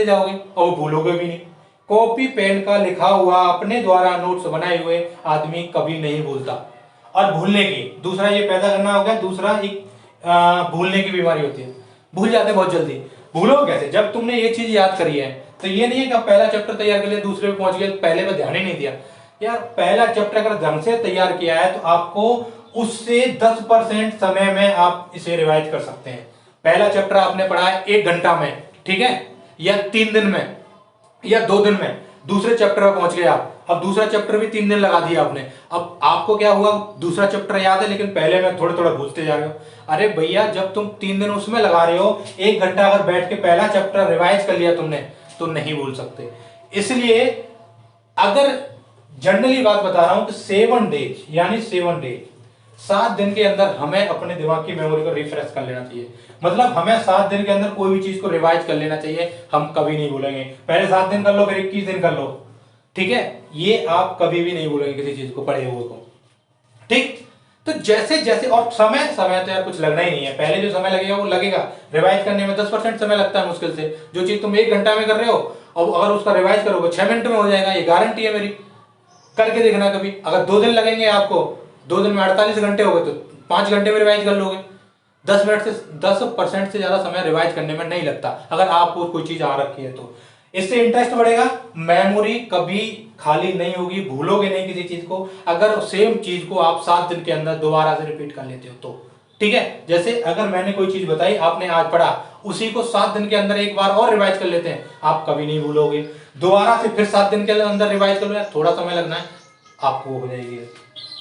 जाओगे और वो भूलोगे भी नहीं। कॉपी पेन का लिखा हुआ अपने द्वारा नोट्स बनाए हुए आदमी कभी नहीं भूलता। और भूलने की दूसरा ये पैदा करना हो गया, दूसरा एक भूलने की बीमारी होती है, भूल जाते हैं बहुत जल्दी। भूलो कैसे? जब तुमने ये चीज याद करी है तो ये नहीं है कि पहला चैप्टर तैयार कर लिया दूसरे पे पहुंच गए, पहले पे ध्यान ही नहीं दिया। यार पहला चैप्टर अगर ढंग से तैयार किया है तो आपको उससे 10% समय में आप इसे रिवाइज कर सकते हैं। पहला चैप्टर आपने पढ़ा है 1 घंटा में, ठीक है, या 3 दिन में या 2 दिन में, दूसरे चैप्टर में पहुंच गए आप। अब दूसरा चैप्टर भी 3 दिन लगा दिया आपने। अब आपको क्या हुआ, दूसरा चैप्टर याद है लेकिन पहले में थोड़ा थोड़ा भूलते जा रहे हो। अरे भैया जब तुम 3 दिन उसमें लगा रहे हो, 1 घंटा अगर बैठ के पहला चैप्टर रिवाइज कर लिया तुमने तो नहीं भूल सकते। इसलिए अगर जनरली बात बता रहा हूं कि 7 डेज यानी 7 डेज 7 दिन के अंदर हमें अपने दिमाग की मेमोरी को रिफ्रेश कर लेना चाहिए। मतलब हमें 7 दिन के अंदर कोई भी चीज को रिवाइज कर लेना चाहिए, हम कभी नहीं भूलेंगे। पहले 7 दिन कर लो, फिर 21 दिन कर लो, ठीक है, ये आप कभी भी नहीं भूलेंगे किसी चीज को पढ़े हुए को, ठीक। तो जैसे जैसे, और समय समय तो यार कुछ लगना ही नहीं है, पहले जो समय लगेगा वो लगेगा। रिवाइज करने में 10% समय लगता है मुश्किल से। जो चीज तुम 1 घंटा में कर रहे हो और अगर उसका रिवाइज करोगे 6 मिनट में हो जाएगा, ये गारंटी है मेरी। करके देखना कभी। अगर 2 दिन लगेंगे आपको, 2 दिन में 48 घंटे हो गए तो 5 घंटे में रिवाइज कर लोगे। 10% से ज्यादा समय रिवाइज करने में नहीं लगता अगर आपको कोई चीज आ रखी है तो। इससे इंटरेस्ट बढ़ेगा, मेमोरी कभी खाली नहीं होगी, भूलोगे नहीं किसी चीज को अगर सेम चीज को आप 7 दिन के अंदर दोबारा से रिपीट कर लेते हो तो, ठीक है। जैसे अगर मैंने कोई चीज बताई, आपने आज पढ़ा, उसी को 7 दिन के अंदर एक बार और रिवाइज कर लेते हैं, आप कभी नहीं भूलोगे। दोबारा से फिर 7 दिन के अंदर रिवाइज कर लो, थोड़ा समय लगना है, आपको हो जाएगी,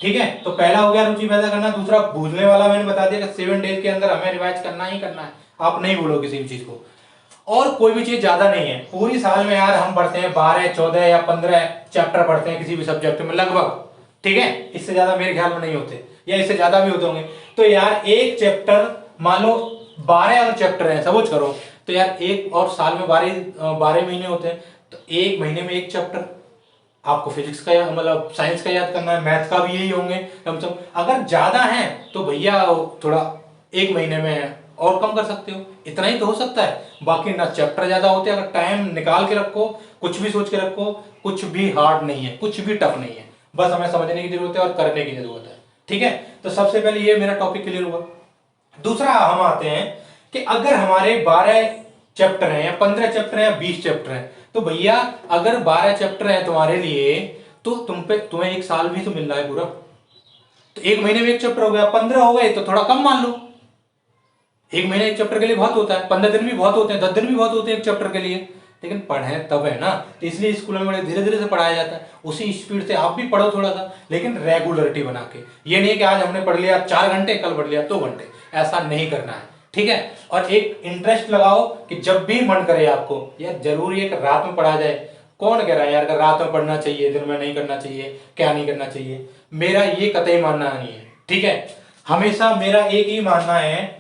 ठीक है। तो पहला हो गया रुचि पैदा करना। दूसरा भूलने वाला मैंने बता दिया कि 7 डेज के अंदर हमें रिवाइज करना ही करना है, आप नहीं भूलो किसी भी चीज को। और कोई भी चीज ज्यादा नहीं है, पूरी साल में यार हम पढ़ते हैं 12, 14 या 15 चैप्टर पढ़ते हैं किसी भी सब्जेक्ट में लगभग, ठीक है। इससे ज्यादा मेरे ख्याल में नहीं होते, या इससे ज्यादा भी होते होंगे। तो यार एक चैप्टर, मान लो 12 अगर चैप्टर है, सपोज करो, तो यार एक, और साल में 12 महीने होते हैं, तो 1 महीने में एक चैप्टर। आपको फिजिक्स का मतलब साइंस का याद करना है, मैथ का भी यही होंगे कम से कम। अगर ज्यादा है तो भैया थोड़ा 1 महीने में और कम कर सकते हो, इतना ही तो हो सकता है। बाकी ना चैप्टर ज्यादा होते हैं, अगर टाइम निकाल के रखो, कुछ भी सोच के रखो, कुछ भी हार्ड नहीं है, कुछ भी टफ नहीं है, बस हमें समझने की जरूरत है और करने की जरूरत है, ठीक है। तो सबसे पहले ये मेरा टॉपिक क्लियर हुआ। दूसरा हम आते हैं कि अगर हमारे 12 चैप्टर हैं या 15 चैप्टर हैं या 20 चैप्टर हैं, तो भैया अगर 12 चैप्टर हैं तुम्हारे लिए तो तुम्हें एक साल भी तो मिल रहा है पूरा। तो 1 महीने में एक चैप्टर हो गया, 15 हो गए तो थोड़ा कम मान लो। 1 महीने एक चैप्टर के लिए बहुत होता है, 15 दिन भी बहुत होते हैं, 10 दिन भी बहुत होते हैं एक चैप्टर के लिए, लेकिन पढ़े तब है ना। तो इसलिए स्कूलों में बड़े धीरे धीरे से पढ़ाया जाता है, उसी स्पीड से आप भी पढ़ो थोड़ा सा, लेकिन रेगुलरिटी बना के। ये नहीं है कि आज हमने पढ़ लिया 4 घंटे, कल पढ़ लिया 2 घंटे, ऐसा नहीं करना है, ठीक है। और एक इंटरेस्ट लगाओ कि जब भी मन करे आपको, यार जरूरी है कि रात में पढ़ा जाए। कौन कह रहा है यार कि रात में पढ़ना चाहिए, दिन में नहीं करना चाहिए, क्या नहीं करना चाहिए? मेरा ये कतई मानना नहीं है, ठीक है। हमेशा मेरा एक ही मानना है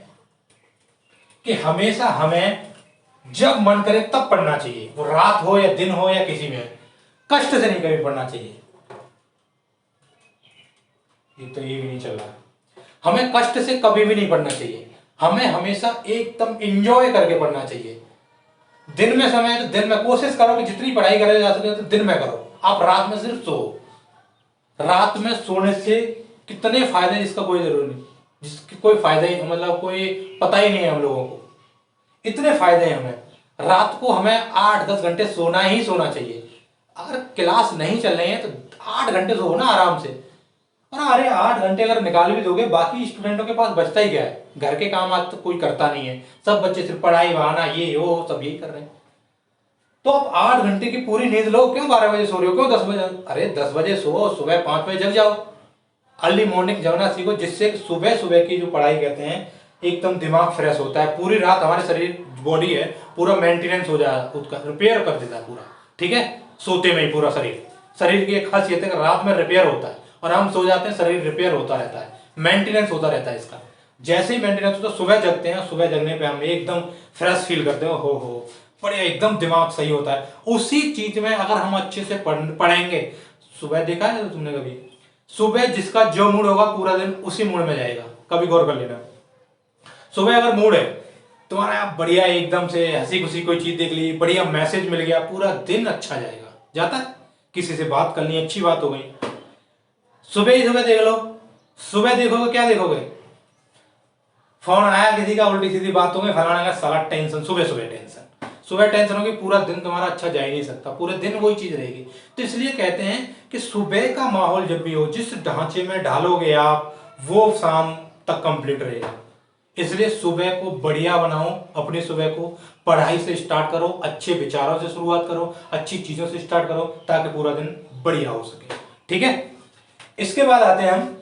कि हमेशा हमें जब मन करे तब पढ़ना चाहिए, वो रात हो या दिन हो या किसी में, कष्ट से नहीं कभी पढ़ना चाहिए। ये भी नहीं चल रहा। हमें कष्ट से कभी भी नहीं पढ़ना चाहिए, हमें हमेशा एकदम एंजॉय करके पढ़ना चाहिए। दिन में समय है तो दिन में कोशिश करो कि जितनी पढ़ाई करे जा सके तो दिन में करो। आप रात में सिर्फ सो, रात में सोने से कितने फायदे जिसका कोई जरूरी नहीं, जिसके कोई फायदा ही मतलब कोई पता ही नहीं है हम लोगों को, इतने फायदे हैं हमें। रात को हमें 8-10 घंटे सोना ही सोना चाहिए। अगर क्लास नहीं चल रही है तो 8 घंटे सो ना आराम से। और अरे 8 घंटे अगर निकाल भी दोगे, बाकी स्टूडेंटों के पास बचता ही क्या है? घर के काम आज तो कोई करता नहीं है, सब बच्चे सिर्फ पढ़ाई बहाना ये वो सब यही कर रहे हैं। तो आप 8 घंटे की पूरी नींद लो। क्यों 12 बजे सो रहे हो, क्यों 10 बजे? अरे 10 बजे सो, सुबह 5 बजे जग जाओ। अर्ली मॉर्निंग जगना सीखो, जिससे सुबह सुबह की जो पढ़ाई कहते हैं एकदम दिमाग फ्रेश होता है। पूरी रात हमारे शरीर बॉडी है पूरा मेंटेनेंस हो जाए, उसका रिपेयर कर देता है पूरा, ठीक है। सोते में ही पूरा शरीर की एक खासियत है कि रात में रिपेयर होता है, और हम सो जाते हैं शरीर रिपेयर होता रहता है, मेंटेनेंस होता रहता है इसका। जैसे ही मेंटेनेंस होता है सुबह जगते हैं, सुबह जगने पे हम एकदम फ्रेश फील करते हैं, हो बढ़िया, एकदम दिमाग सही होता है। उसी चीज में अगर हम अच्छे से पढ़ेंगे, सुबह देखा है तुमने कभी? सुबह जिसका जो मूड होगा पूरा दिन उसी मूड में जाएगा, कभी गौर कर लेना। सुबह अगर मूड है तुम्हारा बढ़िया एकदम से हंसी खुशी कोई चीज देख ली, बढ़िया मैसेज मिल गया, पूरा दिन अच्छा जाएगा। जाता है किसी से बात कर ली, अच्छी बात हो गई। सुबह ही सुबह देख लो, सुबह देखोगे क्या देखोगे, फोन आया किसी का, उल्टी सीधी बात हो गई, फलाने का साला टेंशन, सुबह सुबह टेंशन, सुबह टेंशन होगी, पूरा दिन तुम्हारा अच्छा जा ही नहीं सकता, पूरे दिन वही चीज रहेगी। तो इसलिए कहते हैं कि सुबह का माहौल जब भी हो, जिस ढांचे में ढालोगे आप, वो शाम तक कंप्लीट रहेगा। इसलिए सुबह को बढ़िया बनाओ, अपनी सुबह को पढ़ाई से स्टार्ट करो, अच्छे विचारों से शुरुआत करो, अच्छी चीजों से स्टार्ट करो, ताकि पूरा दिन बढ़िया हो सके। ठीक है, इसके बाद आते हैं हम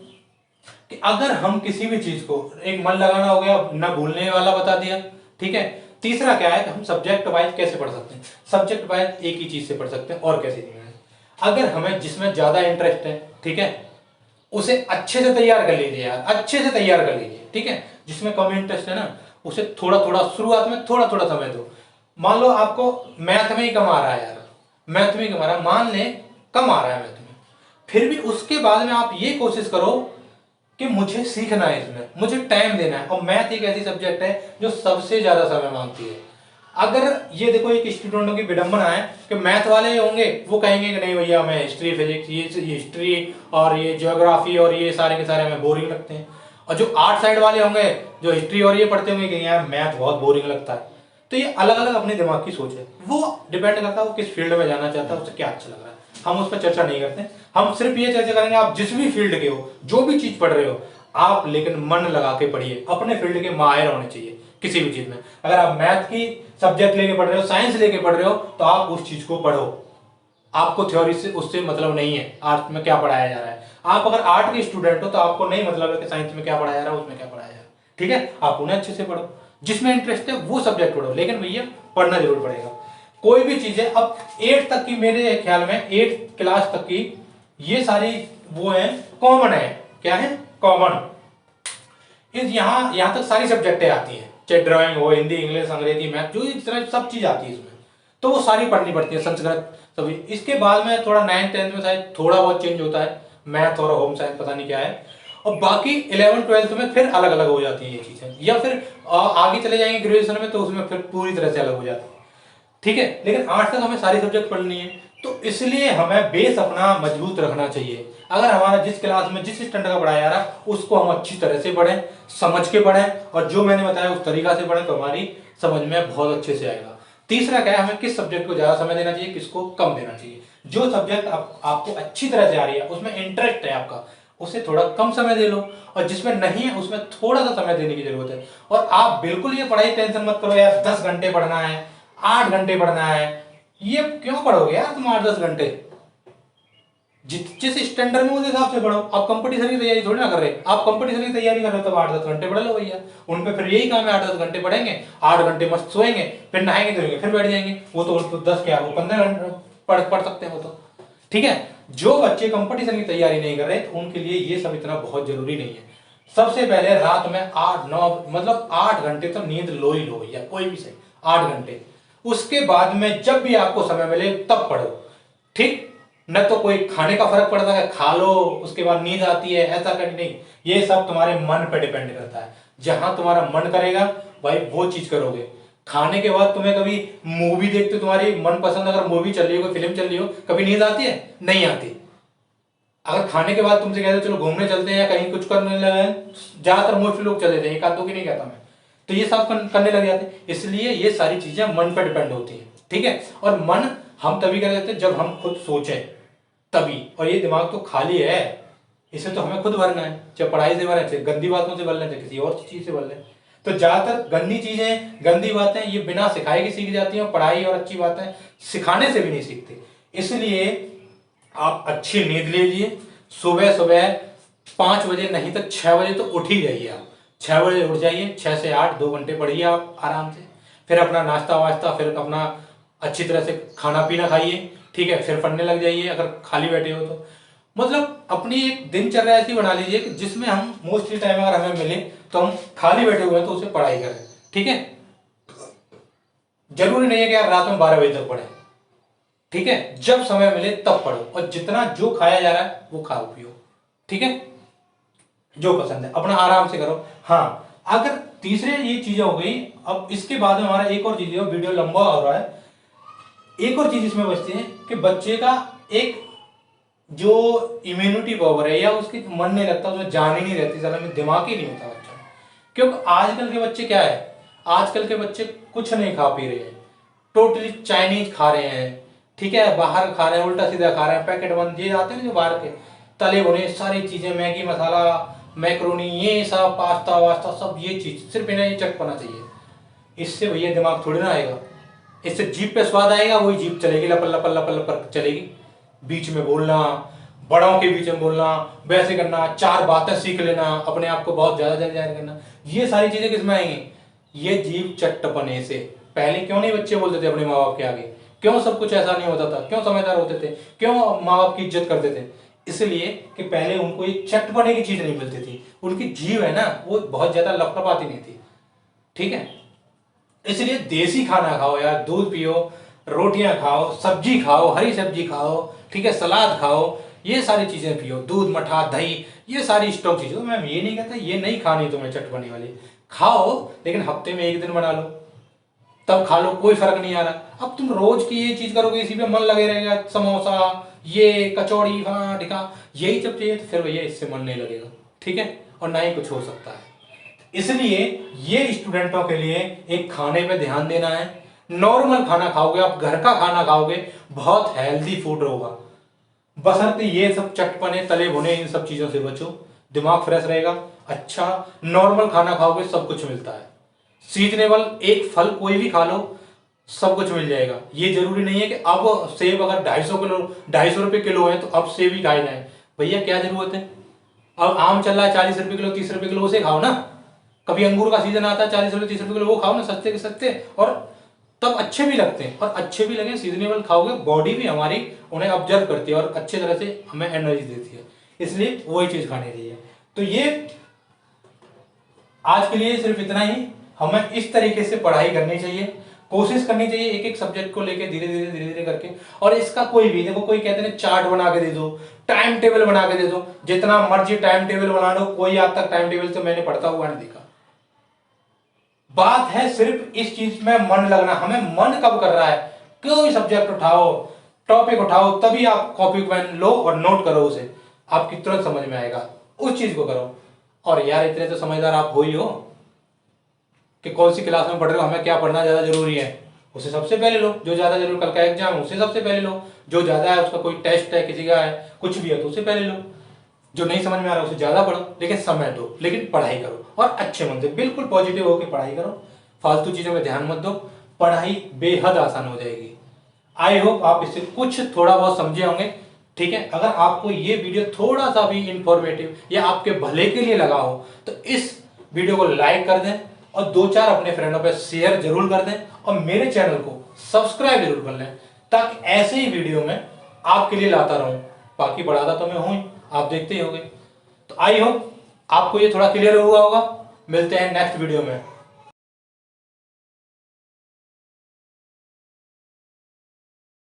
कि अगर हम किसी भी चीज को, एक मन लगाना हो गया, ना भूलने वाला बता दिया। ठीक है, तीसरा क्या है कि हम सब्जेक्ट वाइज कैसे पढ़ सकते हैं। सब्जेक्ट वाइज एक ही चीज से पढ़ सकते हैं, और कैसे नहीं है। अगर हमें जिसमें ज्यादा इंटरेस्ट है, ठीक है, उसे अच्छे से तैयार कर लीजिए यार, अच्छे से तैयार कर लीजिए। ठीक है, जिसमें कम इंटरेस्ट है ना, उसे थोड़ा थोड़ा शुरुआत में थोड़ा थोड़ा समय दो। मान लो आपको मैथ में ही कम आ रहा है यार, मैथ में ही कम आ रहा है, मान ले कम आ रहा है मैथ में, फिर भी उसके बाद में आप ये कोशिश करो कि मुझे सीखना है, इसमें मुझे टाइम देना है। और मैथ एक ऐसी सब्जेक्ट है जो सबसे ज्यादा समय मांगती है। अगर ये देखो, एक स्टूडेंटों की विडंबना है कि मैथ वाले होंगे वो कहेंगे कि नहीं भैया हमें हिस्ट्री फिजिक्स, ये हिस्ट्री और ये ज्योग्राफी और ये सारे के सारे हमें बोरिंग लगते हैं। और जो आर्ट साइड वाले होंगे, जो हिस्ट्री और ये पढ़ते होंगे कि यार मैथ बहुत बोरिंग लगता है। तो ये अलग अलग अपने दिमाग की सोच है, वो डिपेंड करता है वो किस फील्ड में जाना चाहता है, उसे क्या अच्छा लग रहा है। हम उस पर चर्चा नहीं करते, हम सिर्फ ये चर्चा करेंगे आप जिस भी फील्ड के हो, जो भी चीज पढ़ रहे हो आप, लेकिन मन लगा के पढ़िए, अपने फील्ड के माहिर होने चाहिए किसी भी चीज में। अगर आप मैथ की सब्जेक्ट लेके पढ़ रहे हो, साइंस लेके पढ़ रहे हो, तो आप उस चीज को पढ़ो। आपको थ्योरी से उससे मतलब नहीं है आर्ट में क्या पढ़ाया जा रहा है। आप अगर आर्ट के स्टूडेंट हो तो आपको नहीं मतलब है कि साइंस में क्या पढ़ाया जा रहा है, उसमें क्या पढ़ाया जा रहा है। ठीक है, आप उन्हें अच्छे से पढ़ो, जिसमें इंटरेस्ट है वो सब्जेक्ट पढ़ो, लेकिन भैया पढ़ना जरूर पड़ेगा। कोई भी चीज है, अब 8 तक की, मेरे ख्याल में 8 क्लास तक की ये सारी वो है, कॉमन है। क्या है? कॉमन। इस यहाँ तक सारी सब्जेक्टें आती हैं, चाहे ड्राइंग हो, हिंदी, इंग्लिश, अंग्रेजी, मैथ, जो इस तरह सब चीज आती है इसमें, तो वो सारी पढ़नी पड़ती है, संस्कृत सभी। इसके बाद में थोड़ा 9th 10th में शायद थोड़ा बहुत चेंज होता है, मैथ और होम साइंस पता नहीं क्या है, और बाकी 11th 12th में फिर अलग अलग हो जाती है ये चीजें, या फिर आगे चले जाएंगे ग्रेजुएशन में तो उसमें फिर पूरी तरह से अलग हो जाती है। ठीक है, लेकिन 8 तक हमें सारी सब्जेक्ट पढ़नी है, तो इसलिए हमें बेस अपना मजबूत रखना चाहिए। अगर हमारा जिस क्लास में जिस स्टैंडर्ड का पढ़ाया जा रहा है उसको हम अच्छी तरह से पढ़ें, समझ के पढ़ें, और जो मैंने बताया उस तरीका से पढ़ें, तो हमारी समझ में बहुत अच्छे से आएगा। तीसरा क्या है, हमें किस सब्जेक्ट को ज्यादा समय देना चाहिए, किसको कम देना चाहिए। जो सब्जेक्ट आपको अच्छी तरह से आ रही है, उसमें इंटरेस्ट है आपका, उसे थोड़ा कम समय दे लो, और जिसमें नहीं है उसमें थोड़ा सा समय देने की जरूरत है। और आप बिल्कुल ये पढ़ाई टेंशन मत करो यार, 10 घंटे पढ़ना है, 8 घंटे पढ़ना है, ये क्यों पढ़ोगे यार तुम 8-10 घंटे? जिस स्टैंडर्ड में उस हिसाब से पढ़ो। आप कंपटीशन की तैयारी थोड़ी ना कर रहे, आप कंपटीशन की तैयारी कर रहे हो तब 8-10 घंटे पढ़ लो भैया। उन पे फिर यही काम है, 8-10 घंटे पढ़ेंगे, 8 घंटे मस्त सोएंगे, फिर नहाएंगे धोएंगे, फिर बैठ जाएंगे। वो तो 10 क्या, वो 15 घंटे पढ़ सकते हैं वो तो। ठीक है, जो बच्चे कंपटीशन की तैयारी नहीं कर रहे तो उनके लिए ये सब इतना बहुत जरूरी नहीं है। सबसे पहले रात में 8-9 मतलब 8 घंटे तो नींद लो ही लो भैया, कोई भी सही 8 घंटे। उसके बाद में जब भी आपको समय मिले तब पढ़ो। ठीक, न तो कोई खाने का फर्क पड़ता है, खा लो उसके बाद नींद आती है, ऐसा कर नहीं। ये सब तुम्हारे मन पे डिपेंड करता है, जहां तुम्हारा मन करेगा भाई वो चीज करोगे। खाने के बाद तुम्हें कभी मूवी देखते, तुम्हारी मनपसंद अगर मूवी चल रही हो, कोई फिल्म चल रही हो, कभी नींद आती है? नहीं आती। अगर खाने के बाद तुमसे कहते चलो घूमने चलते हैं या कहीं कुछ करने लगे, ज्यादातर मोस्टली लोग चले जाते हैं, एक आध दो की नहीं कहता मैं, तो ये सब करने लग जाते हैं। इसलिए ये सारी चीजें मन पर डिपेंड होती हैं। ठीक है, और मन हम तभी कर देते हैं जब हम खुद सोचें तभी। और ये दिमाग तो खाली है, इसे तो हमें खुद भरना है, चाहे पढ़ाई से भरना, चाहे गंदी बातों से भरना, चाहे किसी और चीज से भरना। तो ज्यादातर गंदी चीजें, गंदी बातें ये बिना सिखाए की सीख जाती हैं, पढ़ाई और अच्छी बातें सिखाने से भी नहीं सीखते। इसलिए आप अच्छी नींद लीजिए, सुबह सुबह 5 बजे नहीं तो 6 बजे तो उठ ही जाइए। आप 6 बजे उठ जाइए, 6 से 8 2 घंटे पढ़िए आप आराम से। फिर अपना नाश्ता वास्ता, फिर अपना अच्छी तरह से खाना पीना खाइए। ठीक है, फिर पढ़ने लग जाइए अगर खाली बैठे हो तो। मतलब अपनी एक दिनचर्या ऐसी बना लीजिए कि जिसमें हम मोस्टली टाइम अगर हमें मिले तो हम खाली बैठे हुए हैं तो उसे पढ़ाई करें। ठीक है, जरूरी नहीं है कि यार रात में 12 बजे तक पढ़े। ठीक है, जब समय मिले तब पढ़ो, और जितना जो खाया जा रहा है वो खाओ पियो। ठीक है, जो पसंद है अपना आराम से करो। हाँ, अगर तीसरे ये चीजें हो गई। अब इसके बाद में हमारा एक और चीज है, वीडियो लंबा हो रहा है, एक और चीज इसमें बचती है कि बच्चे का एक जो इम्यूनिटी पावर है या उसकी मन नहीं लगता, उसमें जान ही नहीं रहती, साला में दिमाग ही नहीं होता बच्चा। क्योंकि आजकल के बच्चे क्या है, आजकल के बच्चे कुछ नहीं खा पी रहे हैं, टोटली चाइनीज खा रहे हैं, ठीक है, बाहर खा रहे हैं, उल्टा सीधा खा रहे हैं, पैकेट बंद ये आते हैं जो बाहर के तले भुने सारी चीजें, मैगी मसाला, मैक्रोनी, ये सब पास्ता वास्ता सब, ये चीज सिर्फ इन्हें ये चटपना चाहिए। इससे भैया दिमाग थोड़ी ना आएगा, इससे जीभ पे स्वाद आएगा, वही जीभ चलेगी, लपल लपल लपल लपल चलेगी। बीच में बोलना, बड़ों के बीच में बोलना, वैसे करना, चार बातें सीख लेना, अपने आप को बहुत ज्यादा जाहिर करना, ये सारी चीजें किसमें आएंगी, ये जीभ चट्टपने से। पहले क्यों नहीं बच्चे बोलते थे अपने माँ बाप के आगे, क्यों सब कुछ ऐसा नहीं होता था, क्यों समझदार होते थे, क्यों माँ बाप की इज्जत करते थे, इसलिए कि पहले उनको ये चटपने की चीज नहीं मिलती थी, उनकी जीभ है ना वो बहुत ज्यादा लपलपाती नहीं थी, ठीक है। इसलिए देसी खाना खाओ यार, दूध पियो, रोटियां खाओ, सब्जी खाओ, हरी सब्जी खाओ, ठीक है, सलाद खाओ, ये सारी चीजें पियो, दूध मठा दही, ये सारी स्टॉक चीजें। मैं ये नहीं कहता ये नहीं खानी तुम्हें चटपनी वाली, खाओ, लेकिन हफ्ते में एक दिन बना लो, तब खा लो, कोई फर्क नहीं आ रहा। अब तुम रोज की ये चीज करोगे, इसी पे मन लगे रहेगा, समोसा, ये कचौड़ी, हाँ टिका, यही जब चाहिए तो फिर भैया इससे मन नहीं लगेगा, ठीक है, और ना ही कुछ हो सकता है। इसलिए ये स्टूडेंटों के लिए एक खाने पे ध्यान देना है। नॉर्मल खाना खाओगे आप, घर का खाना खाओगे, बहुत हेल्दी फूड होगा, बशर्ते ये सब चटपने तले भुने इन सब चीजों से बचो, दिमाग फ्रेश रहेगा। अच्छा नॉर्मल खाना खाओगे, सब कुछ मिलता है, सीजनेबल, एक फल कोई भी खा लो, सब कुछ मिल जाएगा। ये जरूरी नहीं है कि अब सेब अगर 250 रुपए किलो है तो अब सेब ही खाए जाए, भैया क्या जरूरत है। अब आम चल रहा है 40 रुपए किलो, 30 रुपए किलो, उसे खाओ ना। कभी अंगूर का सीजन आता है 40 रुपए 30 रुपए किलो, वो खाओ ना, सस्ते के सस्ते, और तब अच्छे भी लगते हैं, और अच्छे भी लगे, सीजनेबल खाओगे, बॉडी भी हमारी उन्हें ऑब्जर्व करती है और अच्छे तरह से हमें एनर्जी देती है, इसलिए वही चीज खानी चाहिए। तो ये आज के लिए सिर्फ इतना ही। हमें इस तरीके से पढ़ाई करनी चाहिए, कोशिश करनी चाहिए एक एक सब्जेक्ट को लेके धीरे धीरे करके। और इसका कोई भी देखो, कोई कहते हैं चार्ट बना के दे दो, टाइम टेबल बना के दे दो, जितना मर्जी टाइम टेबल बना लो, कोई आज तक टाइम टेबल तो मैंने पढ़ता हुआ नहीं देखा। बात है सिर्फ इस चीज में मन लगना, हमें मन कब कर रहा है, कोई सब्जेक्ट उठाओ, टॉपिक उठाओ, तभी आप कॉपी पेन लो और नोट करो उसे, आपकी तुरंत समझ में आएगा, उस चीज को करो। और यार इतने तो समझदार आप हो ही हो कि कौन सी क्लास में पढ़ रहे हो, हमें क्या पढ़ना ज्यादा जरूरी है, उसे सबसे पहले लो, जो ज्यादा जरूरी, कल का एग्जाम है उसे सबसे पहले लो, जो ज्यादा है उसका कोई टेस्ट है किसी का है कुछ भी है तो उसे पहले लो, जो नहीं समझ में आ रहा है उसे ज्यादा पढ़ो, लेकिन समय दो, लेकिन पढ़ाई करो, और अच्छे मन से बिल्कुल पॉजिटिव होकर पढ़ाई करो, फालतू चीजों में ध्यान मत दो, पढ़ाई बेहद आसान हो जाएगी। आई होप आप इससे कुछ थोड़ा बहुत समझे होंगे, ठीक है। अगर आपको ये वीडियो थोड़ा सा भी इंफॉर्मेटिव या आपके भले के लिए लगा हो तो इस वीडियो को लाइक कर दें और 2-4 अपने फ्रेंडों पर शेयर जरूर कर दें, और मेरे चैनल को सब्सक्राइब जरूर कर लें, ताकि ऐसे ही वीडियो में आपके लिए लाता रहूं। बाकी बढ़ाता तो मैं हूं ही, आप देखते ही होंगे। तो आई होप आपको ये थोड़ा क्लियर हुआ होगा। मिलते हैं नेक्स्ट वीडियो में।